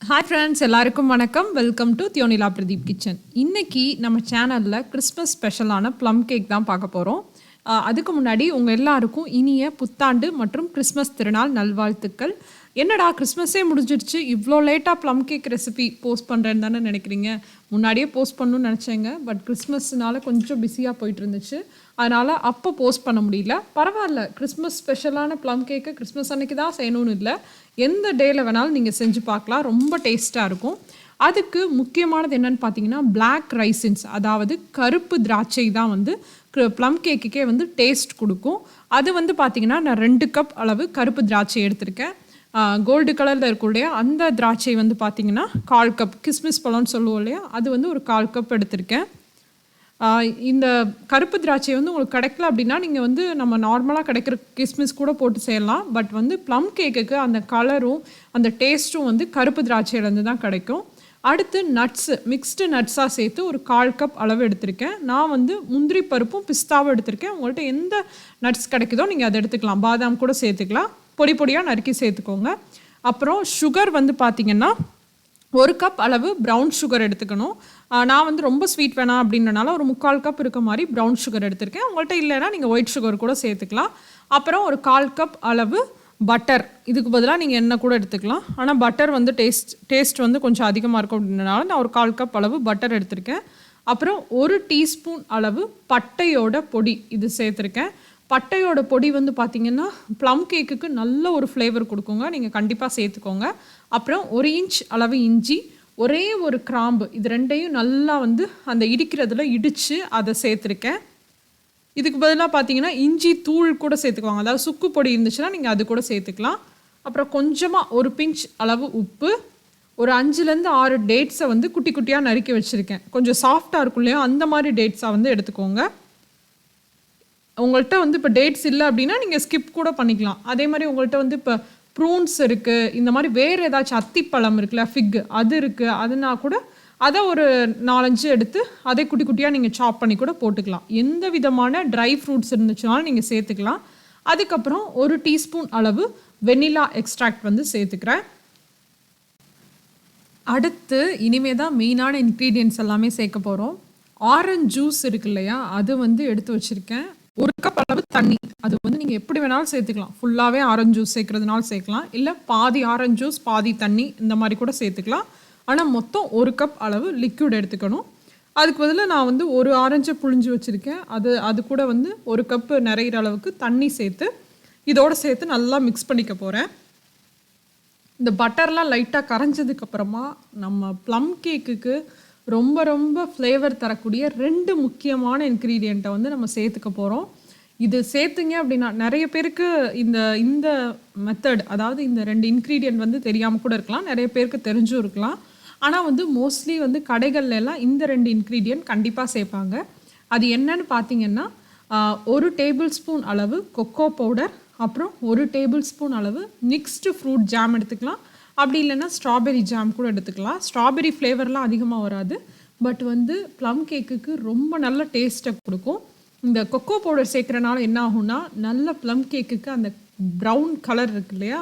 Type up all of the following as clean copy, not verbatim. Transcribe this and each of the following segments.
Hi friends, எல்லாருக்கும் வணக்கம். Welcome to தியோனிலாப்ரதீப் கிச்சன். இன்றைக்கி நம்ம சேனலில் கிறிஸ்மஸ் ஸ்பெஷலான ப்ளம் கேக் தான் பார்க்க போகிறோம். அதுக்கு முன்னாடி உங்கள் எல்லாருக்கும் இனிய புத்தாண்டு மற்றும் கிறிஸ்மஸ் திருநாள் நல்வாழ்த்துக்கள். என்னடா கிறிஸ்மஸே முடிஞ்சிடுச்சு, இவ்வளோ லேட்டாக ப்ளம் கேக் ரெசிபி போஸ்ட் பண்ணுறேன்னு தானே நினைக்கிறீங்க? முன்னாடியே போஸ்ட் பண்ணணும்னு நினச்சேங்க. பட் கிறிஸ்மஸ்னால கொஞ்சம் பிஸியாக போயிட்டு இருந்துச்சு, அதனால் அப்போ போஸ்ட் பண்ண முடியல. பரவாயில்ல, கிறிஸ்மஸ் ஸ்பெஷலான ப்ளம் கேக்கு கிறிஸ்மஸ் அன்றைக்கி தான் செய்யணும்னு இல்லை, எந்த டேயில் வேணாலும் நீங்கள் செஞ்சு பார்க்கலாம். ரொம்ப டேஸ்ட்டாக இருக்கும். அதுக்கு முக்கியமானது என்னென்னு பார்த்தீங்கன்னா பிளாக் ரைசின்ஸ், அதாவது கருப்பு திராட்சை தான் வந்து ப்ளம் கேக்குக்கே வந்து டேஸ்ட் கொடுக்கும். அது வந்து பார்த்திங்கன்னா நான் 2 கப் அளவு கருப்பு திராட்சை எடுத்திருக்கேன். கோல்டு கலரில் இருக்கும் இல்லையா, அந்த திராட்சை வந்து பார்த்திங்கன்னா 1/4 கப், கிஸ்மிஸ் பழம்னு சொல்லுவோம் இல்லையா, அது வந்து ஒரு 1/4 கப் எடுத்திருக்கேன். இந்த கருப்பு திராட்சை வந்து உங்களுக்கு கிடைக்கல அப்படின்னா நீங்கள் வந்து நம்ம நார்மலாக கிடைக்கிற கிஸ்மிஸ் கூட போட்டு செய்யலாம். பட் வந்து ப்ளம் கேக்குக்கு அந்த கலரும் அந்த டேஸ்ட்டும் வந்து கருப்பு திராட்சையிலேருந்து தான் கிடைக்கும். அடுத்து நட்ஸு, மிக்ஸ்டு நட்ஸாக சேர்த்து ஒரு 1/4 கப் அளவு எடுத்திருக்கேன். நான் வந்து முந்திரி பருப்பும் பிஸ்தாவும் எடுத்திருக்கேன். உங்கள்கிட்ட எந்த நட்ஸ் கிடைக்குதோ நீங்கள் அதை எடுத்துக்கலாம். பாதாம் கூட சேர்த்துக்கலாம், பொடி பொடியாக நறுக்கி சேர்த்துக்கோங்க. அப்புறம் சுகர் வந்து பார்த்திங்கன்னா 1 கப் அளவு ப்ரௌன் சுகர் எடுத்துக்கணும். நான் வந்து ரொம்ப ஸ்வீட் வேணாம் அப்படின்றனால ஒரு 3/4 கப் இருக்க மாதிரி ப்ரௌன் சுகர் எடுத்திருக்கேன். உங்கள்கிட்ட இல்லைன்னா நீங்கள் ஒயிட் சுகர் கூட சேர்த்துக்கலாம். அப்புறம் ஒரு 1/4 கப் அளவு பட்டர், இதுக்கு பதிலாக நீங்கள் எண்ணெய் கூட எடுத்துக்கலாம். ஆனால் பட்டர் வந்து டேஸ்ட் வந்து கொஞ்சம் அதிகமாக இருக்கும் அப்படின்றனால நான் ஒரு 1/4 கப் அளவு பட்டர் எடுத்திருக்கேன். அப்புறம் 1 டீஸ்பூன் அளவு பட்டையோட பொடி இது சேர்த்துருக்கேன். பட்டையோட பொடி வந்து பார்த்திங்கன்னா ப்ளம் கேக்குக்கு நல்ல ஒரு ஃப்ளேவர் கொடுக்குங்க, நீங்கள் கண்டிப்பாக சேர்த்துக்கோங்க. அப்புறம் 1 இன்ச் அளவு இஞ்சி, ஒரே ஒரு கிராம்பு, இது ரெண்டையும் நல்லா வந்து அந்த இடிக்கிறதுல இடித்து அதை சேர்த்துருக்கேன். இதுக்கு பதிலாக பார்த்தீங்கன்னா இஞ்சி தூள் கூட சேர்த்துக்குவாங்க, அதாவது சுக்கு பொடி இருந்துச்சுன்னா நீங்கள் அது கூட சேர்த்துக்கலாம். அப்புறம் கொஞ்சமாக ஒரு பிஞ்ச் அளவு உப்பு, ஒரு 5லேருந்து 6 டேட்ஸை வந்து குட்டி குட்டியாக நறுக்கி வச்சுருக்கேன். கொஞ்சம் சாஃப்டாக இருக்கும் இல்லையா, அந்த மாதிரி டேட்ஸாக வந்து எடுத்துக்கோங்க. உங்கள்கிட்ட வந்து இப்போ டேட்ஸ் இல்லை அப்படின்னா நீங்கள் ஸ்கிப் கூட பண்ணிக்கலாம். அதே மாதிரி உங்கள்கிட்ட வந்து இப்போ ப்ரூன்ஸ் இருக்குது, இந்த மாதிரி வேறு ஏதாச்சும் அத்திப்பழம் இருக்குல்ல, ஃபிக் அது இருக்குது, அதுனா கூட அதை ஒரு 4-5 எடுத்து அதை குட்டி குட்டியாக நீங்கள் சாப் பண்ணி கூட போட்டுக்கலாம். எந்த விதமான ட்ரை ஃப்ரூட்ஸ் இருந்துச்சுனாலும் நீங்கள் சேர்த்துக்கலாம். அதுக்கப்புறம் 1 டீஸ்பூன் அளவு வெனிலா எக்ஸ்ட்ராக்ட் வந்து சேர்த்துக்கிறேன். அடுத்து இனிமே தான் மெயினான இன்க்ரீடியன்ட்ஸ் எல்லாமே சேர்க்க போகிறோம். ஆரஞ்சு ஜூஸ் இருக்கு இல்லையா, அது வந்து எடுத்து வச்சுருக்கேன். 1 கப் அளவு தண்ணி, அது வந்து நீங்கள் எப்படி வேணாலும் சேர்த்துக்கலாம். ஃபுல்லாகவே ஆரஞ்சு ஜூஸ் சேர்க்குறதுனால சேர்க்கலாம், இல்லை பாதி ஆரஞ்சு ஜூஸ் பாதி தண்ணி இந்த மாதிரி கூட சேர்த்துக்கலாம். ஆனால் மொத்தம் 1 கப் அளவு லிக்விட் எடுத்துக்கணும். அதுக்கு பதிலாக நான் வந்து ஒரு ஆரஞ்சை புழிஞ்சு வச்சுருக்கேன். அது கூட வந்து 1 கப்பு நிறையிற அளவுக்கு தண்ணி சேர்த்து இதோடு சேர்த்து நல்லா மிக்ஸ் பண்ணிக்க போகிறேன். இந்த பட்டர்லாம் லைட்டாக கரைஞ்சதுக்கப்புறமா நம்ம ப்ளம் கேக்குக்கு ரொம்ப ரொம்ப ஃப்ளேவர் தரக்கூடிய 2 முக்கியமான இன்க்ரீடியண்ட்டை வந்து நம்ம சேர்த்துக்க போகிறோம். இது சேர்த்துங்க அப்படின்னா நிறைய பேருக்கு இந்த மெத்தட், அதாவது இந்த 2 இன்க்ரீடியண்ட் வந்து தெரியாமல் கூட இருக்கலாம், நிறைய பேருக்கு தெரிஞ்சும் இருக்கலாம். ஆனால் வந்து மோஸ்ட்லி வந்து கடைகள்ல எல்லாம் இந்த 2 இன்க்ரீடியண்ட் கண்டிப்பாக சேர்ப்பாங்க. அது என்னன்னு பார்த்தீங்கன்னா 1 டேபிள் ஸ்பூன் அளவு கொக்கோ பவுடர், அப்புறம் 1 டேபிள் ஸ்பூன் அளவு மிக்ஸ்டு ஃப்ரூட் ஜாம் எடுத்துக்கலாம். அப்படி இல்லைன்னா ஸ்ட்ராபெரி ஜாம் கூட எடுத்துக்கலாம். ஸ்ட்ராபெரி ஃப்ளேவர்லாம் அதிகமாக வராது, பட் வந்து ப்ளம் கேக்குக்கு ரொம்ப நல்ல டேஸ்ட்டை கொடுக்கும். இந்த கொக்கோ பவுடர் சேர்க்குறனால என்ன ஆகும்னா நல்ல ப்ளம் கேக்குக்கு அந்த ப்ரௌன் கலர் இருக்கு இல்லையா,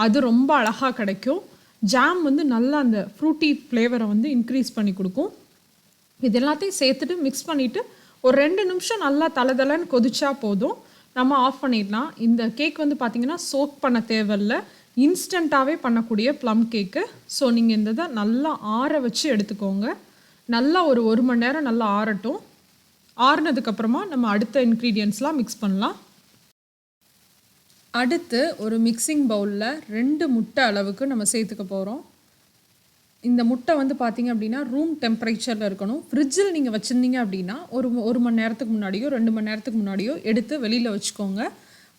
அது ரொம்ப அழகாக கிடைக்கும். ஜாம் வந்து நல்லா அந்த ஃப்ரூட்டி ஃப்ளேவரை வந்து இன்க்ரீஸ் பண்ணி கொடுக்கும். இது எல்லாத்தையும் சேர்த்துட்டு மிக்ஸ் பண்ணிவிட்டு ஒரு 2 நிமிஷம் நல்லா தளதளன்னு கொதிச்சா போதும், நம்ம ஆஃப் பண்ணிடலாம். இந்த கேக் வந்து பார்த்திங்கன்னா சோக் பண்ண தேவையில்லை, இன்ஸ்டண்ட்டாகவே பண்ணக்கூடிய ப்ளம் கேக்கு. ஸோ நீங்கள் இந்த இதை நல்லா ஆற வச்சு எடுத்துக்கோங்க. நல்லா ஒரு 1 மணி நேரம் நல்லா ஆறட்டும். ஆறுனதுக்கப்புறமா நம்ம அடுத்த இன்க்ரீடியன்ட்ஸ்லாம் மிக்ஸ் பண்ணலாம். அடுத்து ஒரு மிக்சிங் பவுலில் 2 முட்டை அளவுக்கு நம்ம சேர்த்துக்க போகிறோம். இந்த முட்டை வந்து பார்த்திங்க அப்படின்னா ரூம் டெம்பரேச்சரில் இருக்கணும். ஃப்ரிட்ஜில் நீங்கள் வச்சுருந்தீங்க அப்படின்னா ஒரு மணி நேரத்துக்கு முன்னாடியோ 2 மணி நேரத்துக்கு முன்னாடியோ எடுத்து வெளியில் வச்சுக்கோங்க.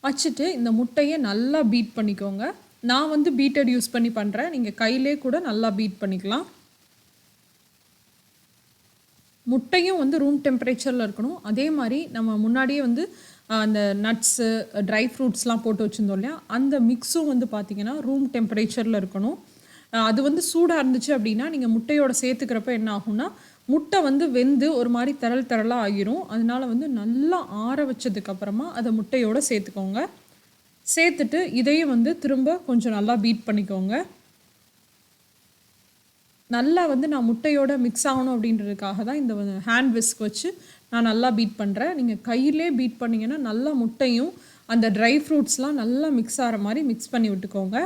வச்சுட்டு இந்த முட்டையை நல்லா பீட் பண்ணிக்கோங்க. நான் வந்து பீட்டர் யூஸ் பண்ணி பண்ணுறேன், நீங்கள் கையிலே கூட நல்லா பீட் பண்ணிக்கலாம். முட்டையும் வந்து ரூம் டெம்பரேச்சரில் இருக்கணும். அதே மாதிரி நம்ம முன்னாடியே வந்து அந்த நட்ஸு ட்ரை ஃப்ரூட்ஸ்லாம் போட்டு வச்சுருந்தோம் இல்லையா, அந்த மிக்ஸும் வந்து பார்த்திங்கன்னா ரூம் டெம்பரேச்சரில் இருக்கணும். அது வந்து சூடாக இருந்துச்சு அப்படின்னா நீங்கள் முட்டையோட சேர்த்துக்கிறப்ப என்ன ஆகும்னா முட்டை வந்து வெந்து ஒரு மாதிரி திரளாக ஆகிரும். அதனால வந்து நல்லா ஆற வச்சதுக்கப்புறமா அதை முட்டையோடு சேர்த்துக்கோங்க. சேர்த்துட்டு இதையும் வந்து திரும்ப கொஞ்சம் நல்லா பீட் பண்ணிக்கோங்க. நல்லா வந்து நான் முட்டையோட மிக்ஸ் ஆகணும் அப்படின்றதுக்காக தான் இந்த ஹேண்ட் விஸ்க் வச்சு நான் நல்லா பீட் பண்ணுறேன். நீங்கள் கையிலே பீட் பண்ணிங்கன்னா நல்லா முட்டையும் அந்த ட்ரை ஃப்ரூட்ஸ்லாம் நல்லா மிக்ஸ் ஆகிற மாதிரி மிக்ஸ் பண்ணி விட்டுக்கோங்க.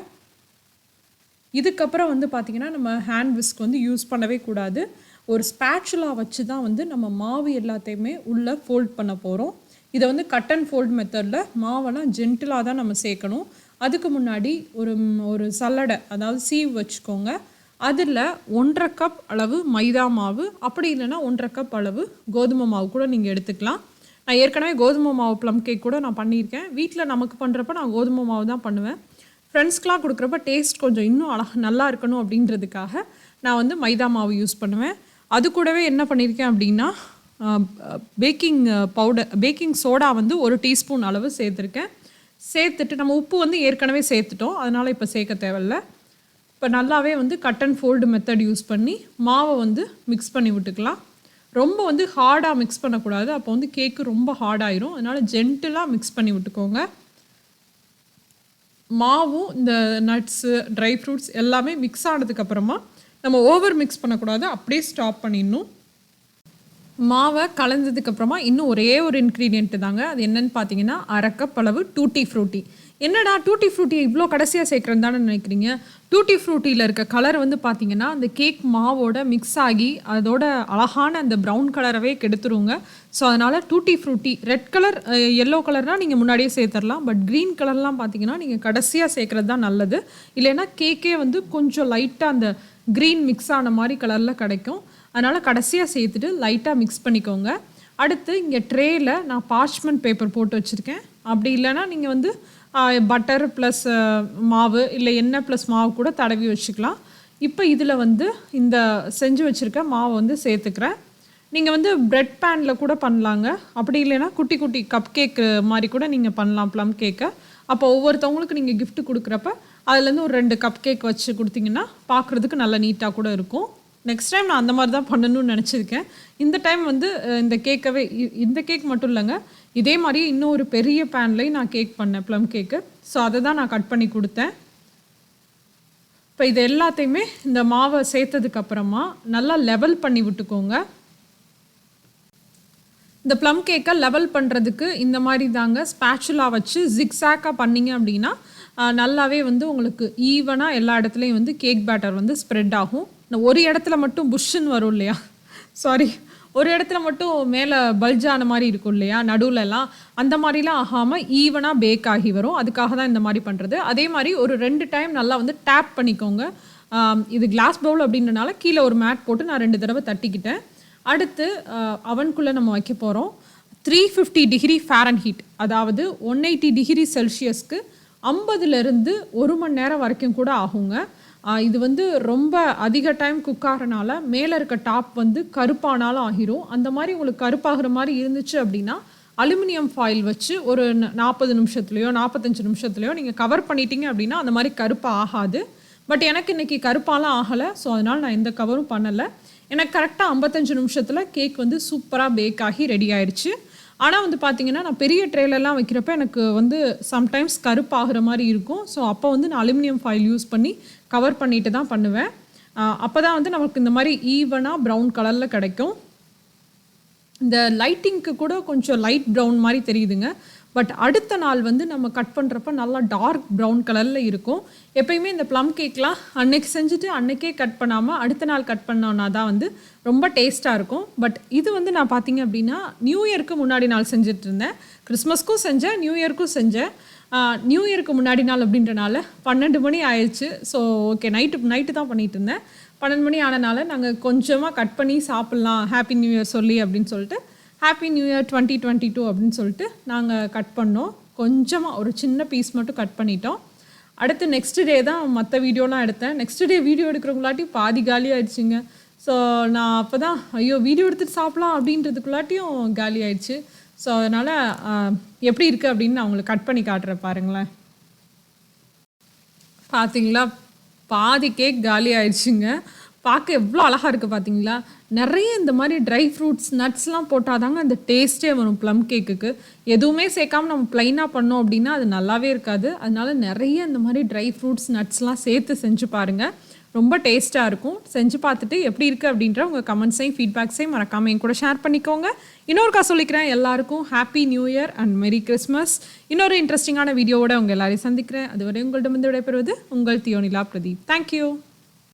இதுக்கப்புறம் வந்து பார்த்திங்கன்னா நம்ம ஹேண்ட் விஸ்க் வந்து யூஸ் பண்ணவே கூடாது. ஒரு ஸ்பேச்சுலா வச்சு தான் வந்து நம்ம மாவு எல்லாத்தையுமே உள்ளே ஃபோல்ட் பண்ண போகிறோம். இதை வந்து கட் அண்ட் ஃபோல்ட் மெத்தடில் மாவெல்லாம் ஜென்டிலாக தான் நம்ம சேர்க்கணும். அதுக்கு முன்னாடி ஒரு சல்லடை, அதாவது சீவ் வச்சுக்கோங்க. அதில் 1.5 கப் அளவு மைதா மாவு, அப்படி இல்லைன்னா 1.5 கப் அளவு கோதுமை மாவு கூட நீங்கள் எடுத்துக்கலாம். நான் ஏற்கனவே கோதுமை மாவு ப்ளம் கேக் கூட நான் பண்ணியிருக்கேன். வீட்டில் நமக்கு பண்ணுறப்ப நான் கோதுமை மாவு தான் பண்ணுவேன். ஃப்ரெண்ட்ஸ்க்கெலாம் கொடுக்குறப்ப டேஸ்ட் கொஞ்சம் இன்னும் நல்லா இருக்கணும் அப்படின்றதுக்காக நான் வந்து மைதா மாவு யூஸ் பண்ணுவேன். அது கூடவே என்ன பண்ணியிருக்கேன் அப்படின்னா பேக்கிங் சோடா வந்து 1 டீஸ்பூன் அளவு சேர்த்துருக்கேன். சேர்த்துட்டு நம்ம உப்பு வந்து ஏற்கனவே சேர்த்துட்டோம், அதனால் இப்போ சேர்க்க தேவையில்லை. இப்போ நல்லாவே வந்து cut and fold method use பண்ணி மாவை வந்து மிக்ஸ் பண்ணி விட்டுக்கலாம். ரொம்ப வந்து ஹார்டாக மிக்ஸ் பண்ணக்கூடாது, அப்போ வந்து கேக்கு ரொம்ப ஹார்டாயிரும். அதனால் ஜென்டிலாக மிக்ஸ் பண்ணி விட்டுக்கோங்க. மாவும் இந்த நட்ஸு ட்ரை ஃப்ரூட்ஸ் எல்லாமே மிக்ஸ் ஆனதுக்கப்புறமா நம்ம ஓவர் மிக்ஸ் பண்ணக்கூடாது, அப்படியே ஸ்டாப் பண்ணிடணும். மாவை கலந்ததுக்கப்புறமா இன்னும் ஒரே ஒரு இன்க்ரீடியண்ட்டு தாங்க. அது என்னென்னு பார்த்தீங்கன்னா 1/2 கப் அளவு டூட்டி ஃப்ரூட்டி. என்னடா டூட்டி ஃப்ரூட்டியை இவ்வளோ கடைசியாக சேர்க்குறேன்னு தானே நினைக்கிறீங்க. டூட்டி ஃப்ரூட்டியில் இருக்க கலர் வந்து பார்த்திங்கன்னா அந்த கேக் மாவோட மிக்ஸ் ஆகி அதோட அழகான அந்த ப்ரௌன் கலரவே கெடுத்துருங்க. ஸோ அதனால் tutti frutti red colour yellow கலர்னால் நீங்கள் முன்னாடியே சேர்த்துடலாம். பட் க்ரீன் கலர்லாம் பார்த்திங்கன்னா நீங்கள் கடைசியாக சேர்க்குறது தான் நல்லது. இல்லைன்னா கேக்கே வந்து கொஞ்சம் லைட்டாக அந்த க்ரீன் மிக்ஸ் ஆன மாதிரி கலரில் கிடைக்கும். அதனால் கடைசியாக சேர்த்துட்டு லைட்டாக மிக்ஸ் பண்ணிக்கோங்க. அடுத்து இங்கே ட்ரேயில் நான் பார்ச்மெண்ட் பேப்பர் போட்டு வச்சுருக்கேன். அப்படி இல்லைன்னா நீங்கள் வந்து பட்டர் ப்ளஸ் மாவு இல்லை எண்ணெய் ப்ளஸ் மாவு கூட தடவி வச்சுக்கலாம். இப்போ இதில் வந்து இந்த செஞ்சு வச்சுருக்க மாவை வந்து சேர்த்துக்கிறேன். நீங்கள் வந்து ப்ரெட் பேனில் கூட பண்ணலாங்க. அப்படி இல்லைன்னா குட்டி குட்டி கப் கேக்கு மாதிரி கூட நீங்கள் பண்ணலாம் ப்ளம் கேக்கை. அப்போ ஒவ்வொருத்தவங்களுக்கு நீங்கள் கிஃப்ட் கொடுக்குறப்ப அதுலேருந்து ஒரு 2 கப் கேக் வச்சு கொடுத்தீங்கன்னா பார்க்குறதுக்கு நல்லா நீட்டாக கூட இருக்கும். நெக்ஸ்ட் டைம் நான் அந்த மாதிரி தான் பண்ணணும்னு நினச்சிருக்கேன். இந்த டைம் வந்து இந்த கேக் மட்டும் இல்லைங்க, இதே மாதிரி இன்னும் ஒரு பெரிய பேன்லேயும் நான் கேக் பண்ணேன் ப்ளம் கேக்கு. ஸோ அதை தான் நான் கட் பண்ணி கொடுத்தேன். இப்போ இது எல்லாத்தையுமே இந்த மாவை சேர்த்ததுக்கப்புறமா நல்லா லெவல் பண்ணி விட்டுக்கோங்க. இந்த ப்ளம் கேக்கை லெவல் பண்ணுறதுக்கு இந்த மாதிரி தாங்க ஸ்பேச்சுலா வச்சு ஜிக்ஸாக்காக பண்ணிங்க அப்படின்னா நல்லாவே வந்து உங்களுக்கு ஈவனாக எல்லா இடத்துலையும் வந்து கேக் பேட்டர் வந்து ஸ்ப்ரெட் ஆகும். ஒரு இடத்துல மட்டும் புஷ்ஷுன்னு வரும் இல்லையா, ஒரு இடத்துல மட்டும் மேலே பல்ஜான மாதிரி இருக்கும் இல்லையா நடுவுலலாம், அந்த மாதிரிலாம் ஆகாமல் ஈவனாக பேக் ஆகி வரும். அதுக்காக தான் இந்த மாதிரி பண்ணுறது. அதே மாதிரி ஒரு 2 டைம் நல்லா வந்து டேப் பண்ணிக்கோங்க. இது கிளாஸ் பவுல் அப்படின்றனால கீழே ஒரு மேட் போட்டு நான் 2 தடவை தட்டிக்கிட்டேன். அடுத்து அவனுக்குள்ளே நம்ம வைக்க போகிறோம். 350 டிகிரி ஃபாரன்ஹீட், அதாவது 180 டிகிரி செல்சியஸ்க்கு 50லேருந்து 1 மணி நேரம் வரைக்கும் கூட ஆகுங்க. இது வந்து ரொம்ப அதிக டைம் குக் ஆகிறனால மேலே இருக்க டாப் வந்து கருப்பானாலும் ஆகிரும். அந்த மாதிரி உங்களுக்கு கருப்பாகிற மாதிரி இருந்துச்சு அப்படின்னா அலுமினியம் ஃபாயில் வச்சு ஒரு 40 நிமிஷத்துலையோ 45 நிமிஷத்துலையோ நீங்கள் கவர் பண்ணிட்டீங்க அப்படின்னா அந்த மாதிரி கருப்பாக ஆகாது. பட் எனக்கு இன்றைக்கி கருப்பாலாம் ஆகலை, ஸோ அதனால் நான் எந்த கவரும் பண்ணலை. எனக்கு கரெக்டாக 55 நிமிஷத்தில் கேக் வந்து சூப்பராக பேக் ஆகி ரெடி ஆயிடுச்சு. ஆனால் வந்து பார்த்திங்கன்னா நான் பெரிய ட்ரேலெலாம் வைக்கிறப்ப எனக்கு வந்து சம்டைம்ஸ் கருப்பாகிற மாதிரி இருக்கும். ஸோ அப்போ வந்து நான் அலுமினியம் ஃபாயில் யூஸ் பண்ணி கவர் பண்ணிட்டு தான் பண்ணுவேன். அப்போ தான் வந்து நமக்கு இந்த மாதிரி ஈவனாக ப்ரௌன் கலரில் கிடைக்கும். இந்த லைட்டிங்க்கு கூட கொஞ்சம் லைட் ப்ரௌன் மாதிரி தெரியுதுங்க. பட் அடுத்த நாள் வந்து நம்ம கட் பண்ணுறப்ப நல்லா டார்க் ப்ரௌன் கலரில் இருக்கும். எப்பயுமே இந்த ப்ளம் கேக்லாம் அன்னைக்கு செஞ்சுட்டு அன்னைக்கே கட் பண்ணாமல் அடுத்த நாள் கட் பண்ணோன்னா தான் வந்து ரொம்ப டேஸ்ட்டாக இருக்கும். பட் இது வந்து நான் பார்த்திங்க அப்படின்னா நியூ இயருக்கு முன்னாடி நாள் செஞ்சுட்டு இருந்தேன். கிறிஸ்மஸ்க்கும் செஞ்சேன், நியூ இயர்க்கும் செஞ்சேன். நியூ இயருக்கு முன்னாடி நாள் அப்படின்றனால 12 மணி ஆயிடுச்சு. ஸோ ஓகே, நைட்டு தான் பண்ணிகிட்டு இருந்தேன். 12 மணி ஆனனால நாங்கள் கொஞ்சமாக கட் பண்ணி சாப்பிட்லாம் ஹாப்பி நியூ இயர் சொல்லி அப்படின்னு சொல்லிட்டு ஹாப்பி நியூ இயர் 2022 அப்படின்னு சொல்லிட்டு நாங்கள் கட் பண்ணோம். கொஞ்சமாக ஒரு சின்ன பீஸ் மட்டும் கட் பண்ணிட்டோம். அடுத்து நெக்ஸ்ட் டே தான் மற்ற வீடியோலாம் எடுத்தேன். நெக்ஸ்ட் டே வீடியோ எடுக்கிறவங்களாட்டி பாதி காலி ஆயிடுச்சுங்க. ஸோ நான் அப்போ தான் ஐயோ வீடியோ எடுத்துகிட்டு சாப்பிட்லாம் அப்படின்றதுக்குள்ளாட்டியும் காலி ஆயிடுச்சு. ஸோ அதனால் எப்படி இருக்குது அப்படின்னு நான் உங்களுக்கு கட் பண்ணி காட்டுறேன் பாருங்களேன். பார்த்தீங்களா, பாதி கேக் காலி ஆயிடுச்சுங்க. பார்க்க எவ்வளோ அழகாக இருக்குது பார்த்தீங்களா. நிறைய இந்த மாதிரி ட்ரை ஃப்ரூட்ஸ் நட்ஸ்லாம் போட்டால் தாங்க அந்த டேஸ்ட்டே வரும் ப்ளம் கேக்குக்கு. எதுவுமே சேர்க்காமல் நம்ம ப்ளைனாக பண்ணோம் அப்படின்னா அது நல்லாவே இருக்காது. அதனால நிறைய இந்த மாதிரி ட்ரை ஃப்ரூட்ஸ் நட்ஸ்லாம் சேர்த்து செஞ்சு பாருங்கள், ரொம்ப டேஸ்ட்டாக இருக்கும். செஞ்சு பார்த்துட்டு எப்படி இருக்குது அப்படின்ற உங்கள் கமெண்ட்ஸையும் ஃபீட்பேக்ஸையும் மறக்காமல் என் கூட ஷேர் பண்ணிக்கோங்க. இன்னொருக்கா சொல்லிக்கிறேன், எல்லாருக்கும் ஹாப்பி நியூ இயர் அண்ட் மெரி கிறிஸ்மஸ். இன்னொரு இன்ட்ரெஸ்டிங்கான வீடியோவோட உங்கள் எல்லாரையும் சந்திக்கிறேன். அதுவரை உங்களிடமிருந்து விடைபெறுவது உங்கள் தியோனிலா பிரதீப். தேங்க்யூ.